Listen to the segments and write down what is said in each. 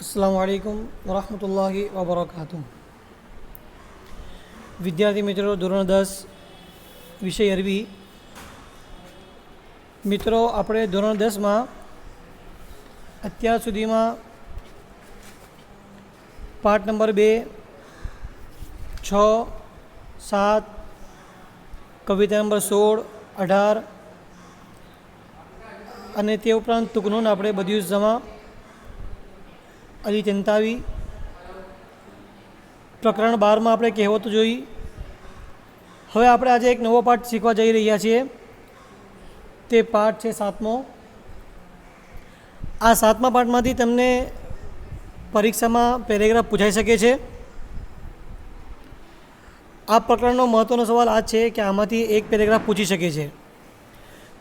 अस्सलामु अलैकुम वरहमतुल्लाहि वबरकातुह। વિદ્યાર્થી મિત્રો, ધોરણ 10 વિષય અરબી. મિત્રો, આપણે ધોરણ 10માં અત્યાર સુધીમાં પાઠ નંબર 2, 6, 7, કવિતા નંબર 16, 18 અને તે ઉપરાંત તુકનૂન આપણે બદીઉસ જમા, અલી ચંતાવી, પ્રકરણ 12માં આપણે કહેવતો જોઈ. હવે આપણે આજે એક નવો પાઠ શીખવા જઈ રહ્યા છીએ. તે પાઠ છે 7મો. આ 7મા પાઠમાંથી તમને પરીક્ષામાં પેરેગ્રાફ પૂછાઈ શકે છે. આ પ્રકરણનો મહત્ત્વનો સવાલ આ છે કે આમાંથી એક પેરેગ્રાફ પૂછી શકે છે.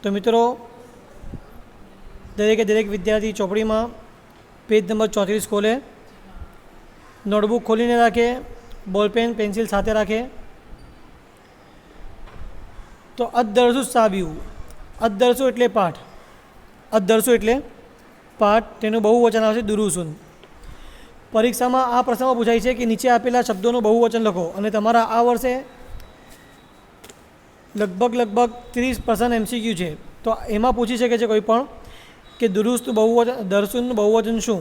તો મિત્રો, દરેક વિદ્યાર્થી ચોપડીમાં પેજ નંબર 34 ખોલે, નોટબુક ખોલીને રાખે, બોલપેન પેન્સિલ સાથે રાખે. તો અદ્દરસુ સાબિયું, અદ્દરસુ એટલે પાઠ, અદ્દરસુ એટલે પાઠ, તેનું બહુવચન આવશે દુરુસુન. પરીક્ષામાં આ પ્રશ્નમાં પૂછાય છે કે નીચે આપેલા શબ્દોનું બહુવચન લખો, અને તમારા આ વર્ષે લગભગ 30% MCQ છે. તો એમાં પૂછી શકે છે કોઈ પણ કે દુરુસ્ત બહુવચન, દરસુનનું બહુવચન શું,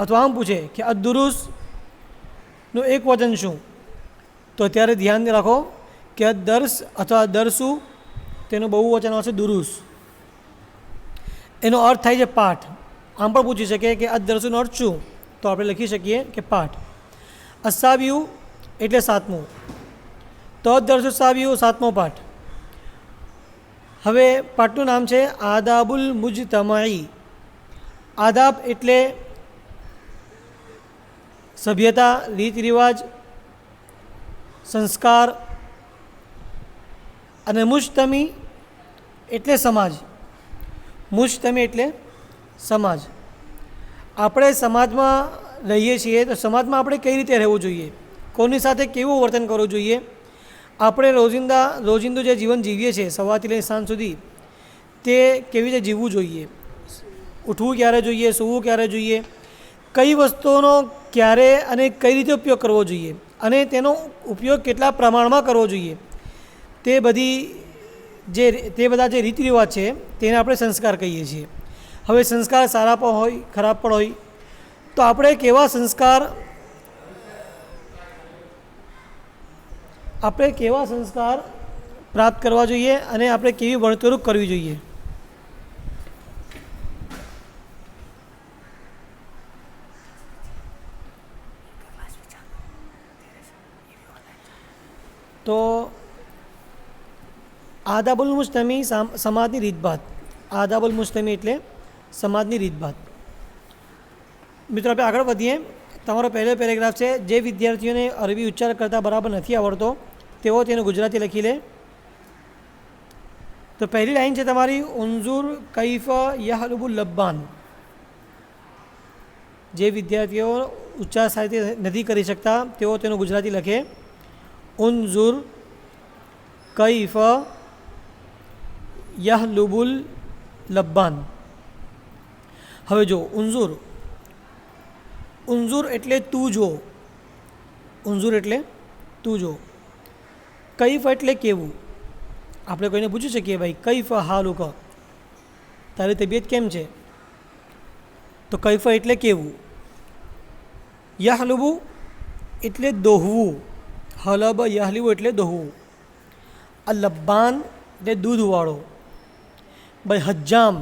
અથવા આમ પૂછે કે અદુરુસનું એક વચન શું. તો અત્યારે ધ્યાન રાખો કે અદર્સ અથવા દરસુ તેનું બહુવચન આવશે દુરુસ. એનો અર્થ થાય છે પાઠ. આમ પણ પૂછી શકે કે અદર્સુનો અર્થ શું, તો આપણે લખી શકીએ કે પાઠ. અસાબિયું એટલે 7મું, તો અદર્સુ સાબિયું 7મો પાઠ. હવે પાઠનું નામ છે આદાબુલ મુજતમાઈ. આદાબ એટલે સભ્યતા, રીત રિવાજ, સંસ્કાર, અને મુજતમી એટલે સમાજ. મુજતમી એટલે સમાજ. આપણે સમાજમાં રહીએ છીએ, તો સમાજમાં આપણે કઈ રીતે રહેવું જોઈએ, કોની સાથે કેવું વર્તન કરવું જોઈએ, આપણે રોજિંદુ જે જીવન જીવીએ છીએ સવારથી લઈને સાંજ સુધી, તે કેવી રીતે જીવવું જોઈએ, ઉઠવું ક્યારે જોઈએ, સૂવું ક્યારે જોઈએ, કઈ વસ્તુઓનો ક્યારે અને કઈ રીતે ઉપયોગ કરવો જોઈએ, અને તેનો ઉપયોગ કેટલા પ્રમાણમાં કરવો જોઈએ, તે બધા જે રીત રિવાજ છે તેને આપણે સંસ્કાર કહીએ છીએ. હવે સંસ્કાર સારા પણ હોય, ખરાબ પણ હોય. તો આપણે કેવા સંસ્કાર પ્રાપ્ત કરવા જોઈએ, અને આપણે કેવી વર્તણૂક કરવી જોઈએ. તો આદાબુલ મુજતમી સમાજની રીતભાત. આદાબુલ મુજતમી એટલે સમાજની રીતભાત. મિત્રો, આપણે આગળ વધીએ. તમારો પહેલો પેરેગ્રાફ છે. જે વિદ્યાર્થીઓને અરબી ઉચ્ચાર કરતાં બરાબર નથી આવડતો તેઓ તેનું ગુજરાતી લખી લે. તો પહેલી લાઈન છે તમારી, ઉન્ઝુર કૈફ યહલુબુલ લબ્બાન. જે વિદ્યાર્થીઓ ઉચ્ચાર સાથે નથી કરી શકતા તેઓ તેનું ગુજરાતી લખે. ઉન્ઝુર કૈફ યહલુબુલ લબ્બાન. હવે જો ઉન્ઝુર એટલે તું જો. ઉન્ઝુર એટલે તું જો. કૈફ એટલે કેવું. આપણે કોઈને પૂછી શકીએ, ભાઈ કૈફ હાલુક, તારી તબિયત કેમ છે, તો કૈફ એટલે કેવું. યહલુબુ એટલે દોહવું. હલબ યહલુબુ એટલે દોહવું. આ લબ્બાન એટલે દૂધવાળો. ભાઈ હજ્જામ,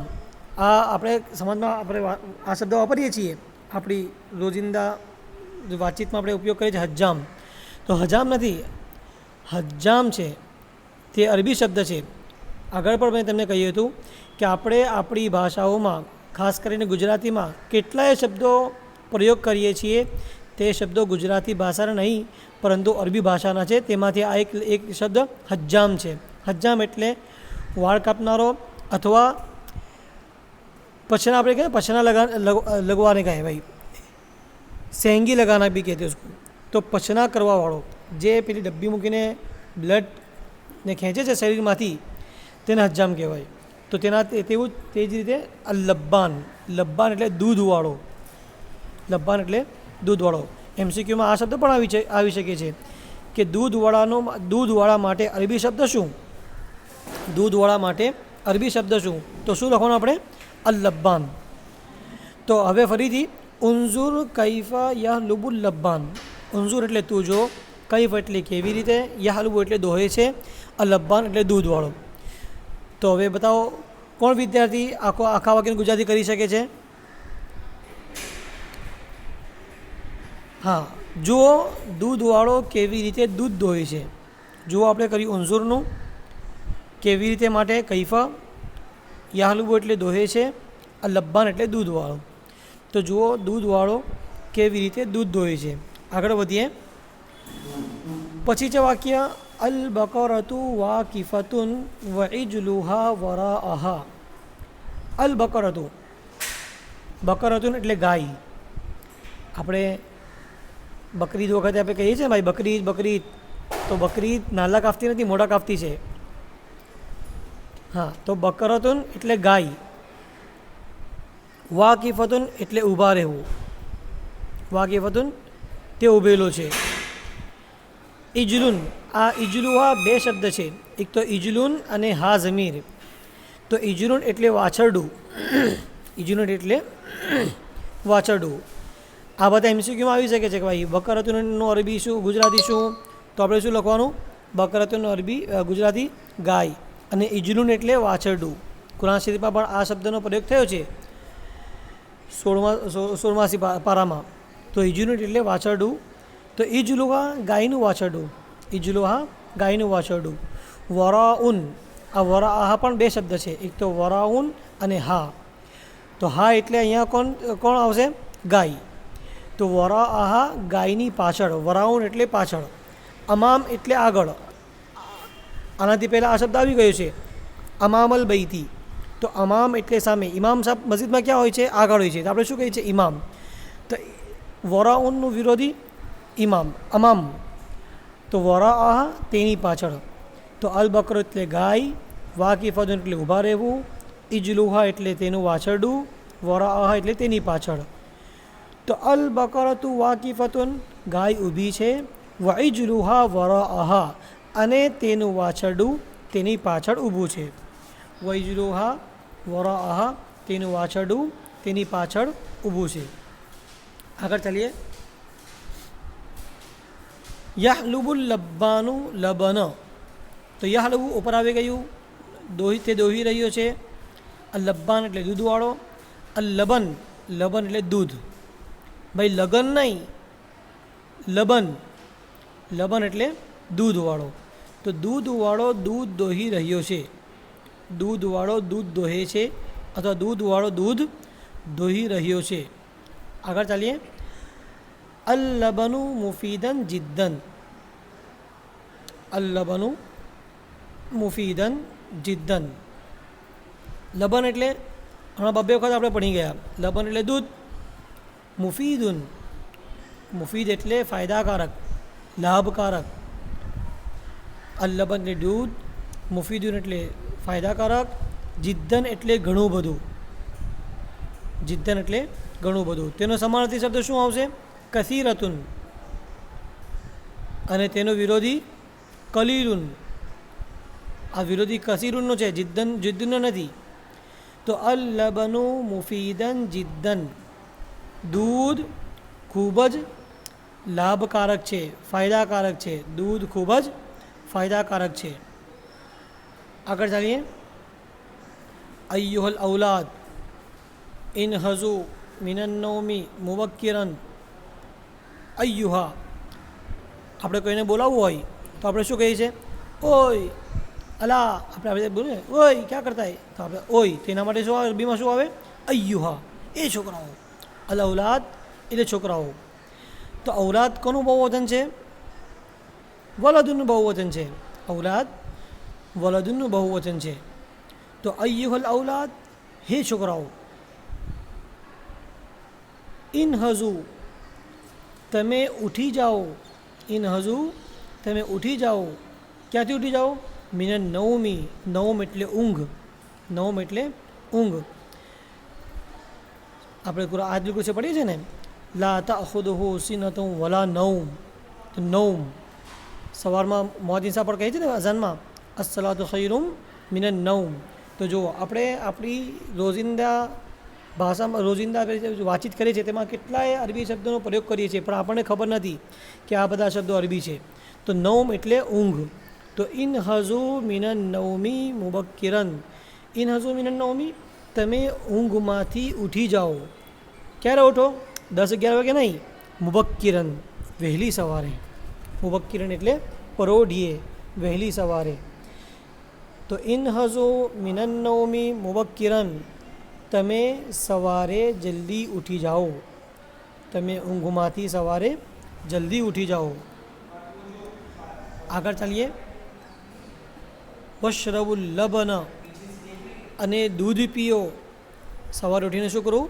આ આપણે સમાજમાં આપણે આ શબ્દ વાપરીએ છીએ, આપણી રોજિંદા વાતચીતમાં આપણે ઉપયોગ કરીએ છીએ હજ્જામ. તો હજામ નથી, હજ્જામ છે, તે અરબી શબ્દ છે. આગળ પણ મેં તમને કહ્યું હતું કે આપણે આપણી ભાષાઓમાં, ખાસ કરીને ગુજરાતીમાં કેટલાય શબ્દો પ્રયોગ કરીએ છીએ, તે શબ્દો ગુજરાતી ભાષાના નહીં પરંતુ અરબી ભાષાના છે. તેમાંથી આ એક શબ્દ હજ્જામ છે. હજ્જામ એટલે વાળ કાપનારો, અથવા पछना આપણે કહે पछना लगवाने का है भाई, सेंगी लगाना भी कहते हैं उसको. તો પછના કરવાવાળો, જે પેલી ડબ્બી મૂકીને બ્લડને ખેંચે છે શરીરમાંથી, તેને હજ્જામ કહેવાય. તો તેના તેવું તે જ રીતે લબ્બાન, લબ્બાન એટલે દૂધવાળો. લબ્બાન એટલે દૂધવાળો. MCQમાં આ શબ્દ પણ આવી શકે છે કે દૂધવાળા માટે અરબી શબ્દ શું? દૂધવાળા માટે અરબી શબ્દ શું? તો શું લખવાનું આપણે? અલ-લબ્બાન. તો હવે ફરીથી ઉન્ઝુર કૈફા યહલુબુલ લબ્બાન. ઉન્ઝુર એટલે તું જો, કૈફ એટલે કેવી રીતે, યહલુબુ એટલે દોહે છે, અલ-લબ્બાન એટલે દૂધવાળો. તો હવે બતાવો કોણ વિદ્યાર્થી આખા વાક્યનું ગુજરાતી કરી શકે છે? હા, જુઓ દૂધવાળો કેવી રીતે દૂધ દોહે છે. જુઓ આપણે કર્યું ઉન્ઝુરનું કેવી રીતે માટે કૈફા, યહલુબુ એટલે દોહે છે, અલ-લબ્બાન એટલે દૂધવાળો. તો જુઓ દૂધવાળો કેવી રીતે દૂધ દોહે છે. આગળ વધીએ. પછી છે વાક્ય અલ બકરતુ વાકિફતુન વ ઇજલુહા વરાઅહા. અલ બકરતુ, બકરતુન એટલે ગાય. આપણે બકરીદ વખતે આપણે કહીએ છીએ ભાઈ બકરીદ બકરીદ, તો બકરીદ નાલા કાપતી નથી, મોટા કાપતી છે. હા, તો બકરતુન એટલે ગાય, વાકિફતુન એટલે ઊભા રહેવું, વાકિફતુન તે ઊભેલો છે. ઇજલુન, આ ઇજલુહા બે શબ્દ છે, એક તો ઇજલુન અને હા ઝમીર. તો ઇજલુન એટલે વાછરડું, ઇજલુન એટલે વાછરડું. આ બધા MCQમાં આવી શકે છે કે ભાઈ બકરતુનનું અરબી શું, ગુજરાતી શું? તો આપણે શું લખવાનું? બકરતુનનું અરબી ગુજરાતી ગાય, અને ઇજલુન એટલે વાછરડું. કુરાન શરીફમાં પણ આ શબ્દનો પ્રયોગ થયો છે 16મા પારામાં. તો ઇજલુન એટલે વાછરડું. તો ઇજલુહા ગાયનું વાછરડું, ઇજલુહા ગાયનું વાછરડું. વરાઉન, આ વરાઆહા પણ બે શબ્દ છે, એક તો વરાઉન અને હા. તો હા એટલે અહીંયા કોણ આવશે? ગાય. તો વરાઆહા ગાયની પાછળ, વરાઉન એટલે પાછળ, અમામ એટલે આગળ. આનાથી પહેલાં આ શબ્દ આવી ગયો છે અમામલ બૈતી. તો અમામ એટલે સામે. ઇમામ સાહેબ મસ્જિદમાં ક્યાં હોય છે? આગળ હોય છે. તો આપણે શું કહીએ છીએ? ઇમામ. તો વરાઉનનું વિરોધી ઇમામ, અમામ. તો વરાઆહા તેની પાછળ. તો અલ બકર એટલે ગાય, વાકિફતુન એટલે ઊભા રહેવું, ઇજલુહા એટલે તેનું વાછરડું, વરાઆહા એટલે તેની પાછળ. તો અલ બકરતુ વાકિફતુન ગાય ઊભી છે, વ ઇજલુહા વરાઆહા અને તેનું વાછરડું તેની પાછળ ઊભું છે. વ ઇજલુહા વરાઆહા તેનું વાછરડું તેની પાછળ ઊભું છે. આગળ ચાલીએ. યહલુબુલ લબ્બાનુ લબન. તો યહલુબુ ઉપર આવી ગયું, તે દોહી રહ્યો છે. અલ લબ્બાન એટલે દૂધવાળો, અલ લબન, લબન એટલે દૂધ. ભાઈ લગન નહીં, લબન, લબન એટલે દૂધવાળો. તો દૂધવાળો દૂધ દોહી રહ્યો છે, દૂધવાળો દૂધ દોહે છે, અથવા દૂધવાળો દૂધ દોહી રહ્યો છે. આગળ ચાલીએ. અલ લબનુ મુફીદન જિદ્દન. અલ લબનુ મુફીદન જિદ્દન. લબન એટલે હમણાં બબ્બે વખત આપણે ભણી ગયા. લબન એટલે દૂધ, મુફીદુન, મુફીદ એટલે ફાયદાકારક, લાભકારક. અલ લબન એટલે દૂધ, મુફીદુન એટલે ફાયદાકારક, જિદ્દન એટલે ઘણું બધું, જિદ્દન એટલે ઘણું બધું. તેનો સમાનાર્થી શબ્દ શું આવશે? કસીરતુન. અને તેનો વિરોધી કલીલુન. આ વિરોધી કસીરુનનો છે, જિદ્દનનો નથી. તો અલ લબનુ મુફીદન જિદ્દન, દૂધ ખૂબ જ લાભકારક છે, ફાયદાકારક છે, દૂધ ખૂબ જ ફાયદાકારક છે. આગળ ચાલીએ. અય્યુહલ ઔલાદ ઇનહઝુ મિનન્નૌમી મુવક્કિરન. અય્યુહા, આપણે કોઈને બોલાવવું હોય તો આપણે શું કહીએ છીએ? ઓય, અલા. આપણે બોલીએ ઓય ક્યાં કરતા હે, તો આપણે ઓય. તેના માટે શું આવે? અરબીમાં શું આવે? અય્યુહા, એ છોકરાઓ. અલ ઔલાદ એટલે છોકરાઓ. તો ઔલાદ કોનું બહુવચન છે? વલદુનું બહુવચન છે. ઔલાદ વલદુનું બહુવચન છે. તો અય્યુહલ ઔલાદ, હે છોકરાઓ. ઇનહઝુ, તમે ઉઠી જાઓ. ઇનહઝુ, તમે ઉઠી જાઓ. ક્યાંથી ઉઠી જાઓ? મિનન નવમી, નવમ એટલે ઊંઘ, નવમ એટલે ઊંઘ. આપણે આજની કુછે પડીએ છીએ ને, લા તઅખુદુહુ સિનતુન વલા નૌમ. તો નૌમ સવારમાં મોહમ્મદ ઇસા પર કહે છે ને અઝાનમાં, અસ્સલાતુ ખૈરુમ મિનન નૌમ. તો જુઓ આપણે આપણી રોજિંદા ભાષામાં રોજિંદા વાતચીત કરીએ છીએ તેમાં કેટલાય અરબી શબ્દોનો પ્રયોગ કરીએ છીએ, પણ આપણને ખબર નથી કે આ બધા શબ્દો અરબી છે. તો નૌમ એટલે ઊંઘ. તો ઇન હઝુ મિનન નૌમી મુબક્કિરન. ઇન હઝુ મિનન નૌમી, તમે ઊંઘમાંથી ઉઠી જાઓ. ક્યારે ઉઠો? 10-11 વાગે નહીં, મુબક્કિરન વહેલી સવારે. મુબક્કિરન એટલે પરોઢિયે, વહેલી સવારે. તો ઇન હઝુ મિનન નૌમી મુબક્કિરન, તમે સવારે જલ્દી ઉઠી જાઓ. તમે ઊંઘમાંથી સવારે જલ્દી ઉઠી જાઓ. આગળ ચાલીએ. વશરબુલ લબન, અને દૂધ પીઓ. સવારે ઉઠીને શું કરવું?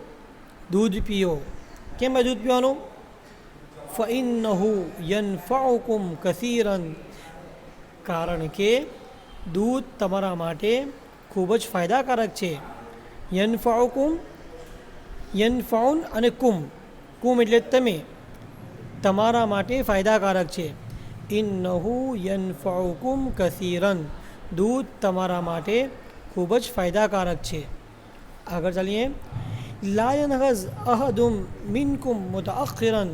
દૂધ પીઓ. કેમ ભાઈ દૂધ પીવાનું? ફઇન્નહુ યનફઉકુમ કસીરન, કારણ કે દૂધ તમારા માટે ખૂબ જ ફાયદાકારક છે. યનફઉકુમ, યનફઉન અને કુમ, કુમ એટલે તમે, તમારા માટે ફાયદાકારક છે. ઇન્નહુ યનફઉકુમ કસીરન, દૂધ તમારા માટે ખૂબ જ ફાયદાકારક છે. આગળ ચાલીએ. લા યનહઝ અહદુમ મિનકુમ મુતઅખ્ખિરન.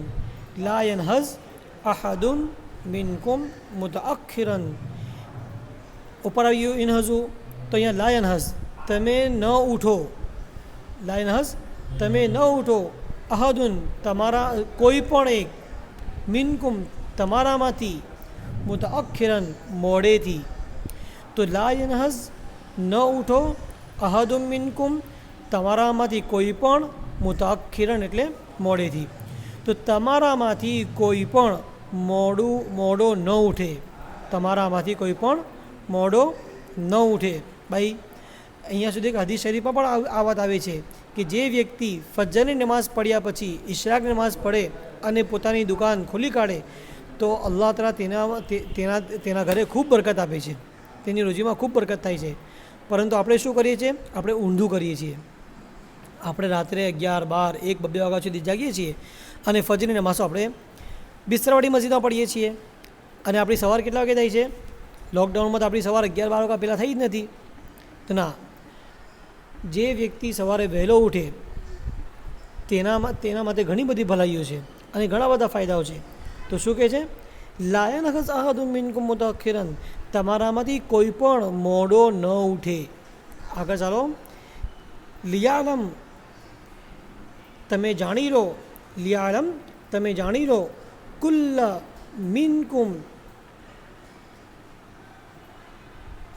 લા યનહઝ અહદુન મિનકુમ મુતઅખ્ખિરન. ઉપર આવ્યું ઇનહઝુ, તો અહીંયા લા યનહઝ, તમે ન ઉઠો. લા યનહઝ, તમે ન ઉઠો. અહદુન, તમારા કોઈ પણ એક, મિનકુમ, તમારામાંથી, મુતઅખ્ખિરન, મોડેથી. તો લા યનહઝ, ન ઉઠો. અહદુમ મિનકુમ, તમારામાંથી કોઈ પણ, મુતઅખ્ખિરન એટલે મોડેથી. તો તમારામાંથી કોઈ પણ મોડો ન ઉઠે. તમારામાંથી કોઈ પણ મોડો ન ઉઠે. ભાઈ અહીંયા સુધી હદીસ શરીફમાં પણ આ વાત આવે છે કે જે વ્યક્તિ ફજ્રની નમાઝ પડ્યા પછી ઇશરાકની નમાઝ પડે અને પોતાની દુકાન ખોલી કાઢે, તો અલ્લાહ તાલા તેના ઘરે ખૂબ બરકત આપે છે. તેની રોજીમાં ખૂબ બરકત થાય છે. પરંતુ આપણે શું કરીએ છીએ? આપણે ઊંધું કરીએ છીએ. આપણે રાત્રે 11, 12, 1, 2 વાગ્યા સુધી જાગીએ છીએ અને ફજરની નમાઝો આપણે બિસ્તરાવાળી મસ્જિદમાં પડીએ છીએ. અને આપણી સવાર કેટલા વાગે થાય છે? લોકડાઉનમાં તો આપણી સવાર 11, 12 વાગ્યા પહેલાં થઈ જ નથી. તો ના, જે વ્યક્તિ સવારે વહેલો ઉઠે તેના માટે ઘણી બધી ભલાઈઓ છે અને ઘણા બધા ફાયદાઓ છે. તો શું કહે છે? લા યનહઝ અહદુમ મિનકુમ મુતઅખ્ખિરન, તમારામાંથી કોઈ પણ મોડો ન ઉઠે. આગળ ચાલો. લિયાલમ, તમે જાણી લો. લિયાલમ, તમે જાણી લો. કુલ્લ મિનકુમ,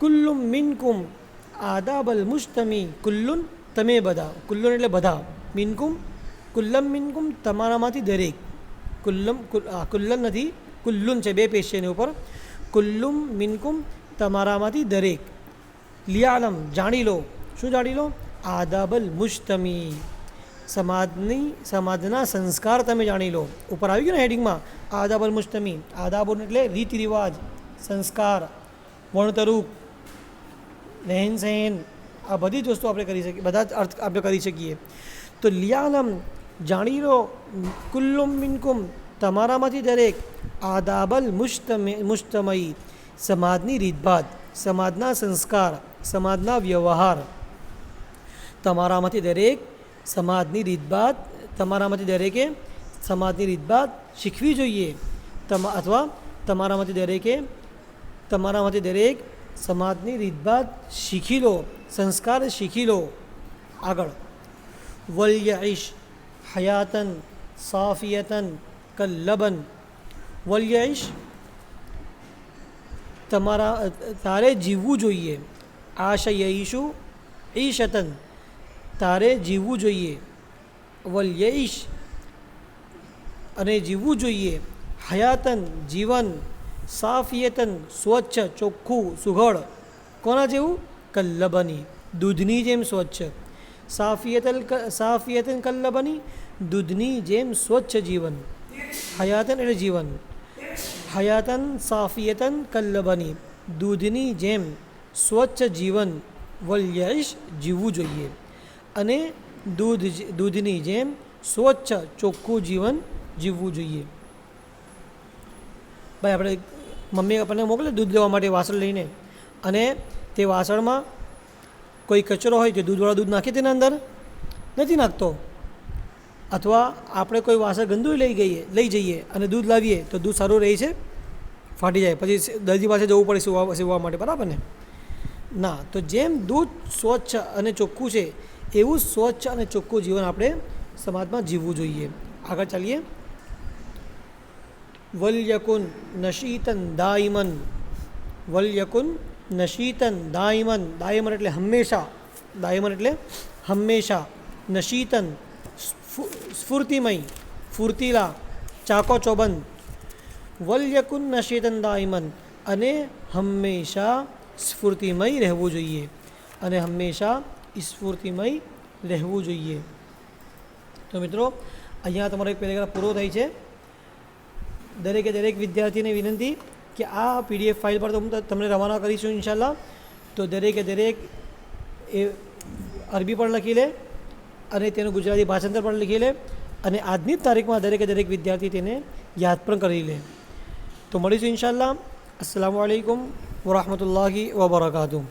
કુલ્લુમ મિનકુમ આદાબલ મુસ્તમી. કુલ્લુન, તમે બધા. કુલ્લુન એટલે બધા. મિનકુમ, કુલ્લમ મિનકુમ, તમારામાંથી દરેક. કુલ્લન નથી, કુલ્લુન છે, 2 પેશ છે એની ઉપર. કુલ્લુમ મિનકુમ, તમારામાંથી દરેક. લિયાલમ, જાણી લો. શું જાણી લો? આદાબલ મુસ્તમી, સમાજના સંસ્કાર તમે જાણી લો. ઉપર આવી ગયું ને હેડિંગમાં, આદાબલ મુસ્તમી. આદાબુન એટલે રીતિ રિવાજ, સંસ્કાર, વર્ણતરૂપ, રહેન સહેન, આ બધી જ વસ્તુ આપણે કરી શકીએ, બધા જ અર્થ આપણે કરી શકીએ. તો લિયાલમ, જાણી લો. કુલ્લુમ મિનકુમ, તમારામાંથી દરેક. આદાબલ મુસ્તમઈ, સમાજની રીતભાત, સમાજના સંસ્કાર, સમાજના વ્યવહાર. તમારામાંથી દરેક સમાજની રીતભાત, તમારામાંથી દરેકે સમાજની રીતભાત શીખવી જોઈએ. અથવા તમારામાંથી દરેક સમાજની રીતભાત શીખી લો, સંસ્કાર શીખી લો. આગળ. વલ્યઈશ હયાતન સાફિયતન કલ્લબન. વલ્યઈશ, તારે જીવવું જોઈએ. આશયઈશુ ઈશતન, તારે જીવવું જોઈએ. વલ્યઈશ, અને જીવવું જોઈએ. હયાતન, જીવન. સાફિયતન, સ્વચ્છ, ચોખ્ખું, સુઘડ. કોના જેવું? કલ્લબની, દૂધની જેમ સ્વચ્છ. સાફિયતન કલ્લબની, દૂધની જેમ સ્વચ્છ જીવન. હયાતન એટલે જીવન. હયાતન સાફિયતન કલ્લબની, દૂધની જેમ સ્વચ્છ જીવન. વલ્યઈશ, જીવવું જોઈએ. અને દૂધની જેમ સ્વચ્છ ચોખ્ખું જીવન જીવવું જોઈએ. ભાઈ આપણે મમ્મી આપણને મોકલે દૂધ લેવા માટે વાસણ લઈને, અને તે વાસણમાં કોઈ કચરો હોય તો દૂધવાળા દૂધ નાખીએ તેના અંદર નથી નાખતો. અથવા આપણે કોઈ વાસણ ગંદુ લઈ જઈએ અને દૂધ લાવીએ તો દૂધ સારું રહે છે, ફાટી જાય, પછી દર્દી પાસે જવું પડે સીવવા માટે, બરાબર ને? ના, તો જેમ દૂધ સ્વચ્છ અને ચોખ્ખું છે એવું સ્વચ્છ અને ચોખ્ખું જીવન આપણે સમાજમાં જીવવું જોઈએ. આગળ ચાલીએ. વલ્યકુન નશીતન દાઈમન. વલ્યકુન નશીતન દાઈમન. દાઈમન એટલે હંમેશા. દાઈમન એટલે હંમેશા. નશીતન સ્ફૂર્તિમય, ફૂર્તિલા, ચાકો ચોબંદ. વલ્યકુન નશીતન દાઈમન, અને હંમેશા સ્ફૂર્તિમય રહેવું જોઈએ. અને હંમેશા સ્ફૂર્તિમય રહેવું જોઈએ. તો મિત્રો, અહીંયા તમારો એક પેરેગ્રાફ પૂરો થાય છે. દરેક વિદ્યાર્થીને વિનંતી કે આ PDF ફાઇલ પર તમને રવાના કરીશું ઇન્શાલ્લાહ. તો દરેક એ અરબી પણ લખી લે અને તેનું ગુજરાતી ભાષાંતર પણ લખી લે, અને આજની જ તારીખમાં દરેક વિદ્યાર્થી તેને યાદ પણ કરી લે. તો મળીશું ઇન્શાલ્લાહ. અસ્સલામુ અલૈકુમ વરહમતુલ્લાહિ વબરકાતુહ.